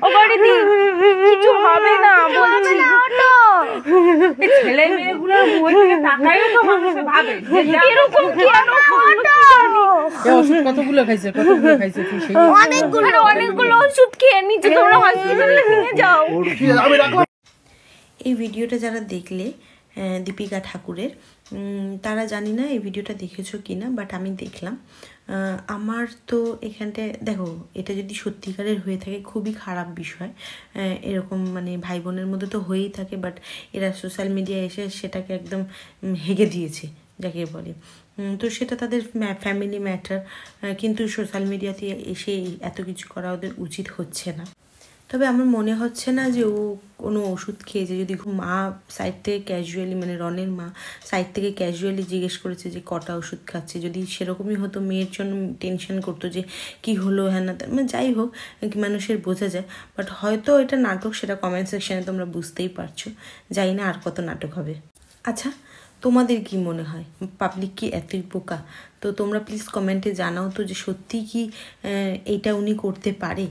ও বাড়িতে কিছু হবে না বলছি। ছেলে মেয়েগুলোর মুখ থেকে তাকাইও তো মানুষ ভাবে এরকম কেন করলো। ওষুধ কতগুলো খাইছে অনেকগুলো ওষুধ খেয়ে নিচ্ছে। তোমরা হসপিটালে নিয়ে যাও। এই ভিডিওটা যারা দেখলে দীপিকা ঠাকুরের, তারা জানি না এই ভিডিওটা দেখেছো কি না, বাট আমি দেখলাম। আমার তো এখানটায় দেখো, এটা যদি সত্যিকারের হয়ে থাকে খুবই খারাপ বিষয়। এরকম মানে ভাই বোনের মধ্যে তো হয়েই থাকে, বাট এরা সোশ্যাল মিডিয়ায় এসে সেটাকে একদম হেগে দিয়েছে যাকে বলে। তো সেটা তাদের ফ্যামিলি ম্যাটার, কিন্তু সোশ্যাল মিডিয়াতে এসে এত কিছু করা ওদের উচিত হচ্ছে না। তবে আমার মনে হচ্ছে না যে ও কোনো ওষুধ খেয়েছে। যদি মা সাইড থেকে ক্যাজুয়ালি, মানে রনের মা সাইড থেকে ক্যাজুয়ালি জিজ্ঞেস করেছে যে কটা ওষুধ খাচ্ছে, যদি সেরকমই হতো, মেয়ের জন্য টেনশন করতো যে কি হলো হ্যাঁ না, মানে যাই হোক মানুষের বোঝা যায়। বাট হয়তো এটা নাটক, সেটা কমেন্ট সেকশানে তোমরা বুঝতেই পারছো। জানি না আর কত নাটক হবে। আচ্ছা, তোমাদের কি মনে হয় পাবলিক কি এতই বোকা? তো তোমরা প্লিজ কমেন্টে জানাও তো যে সত্যি কি এইটা উনি করতে পারে।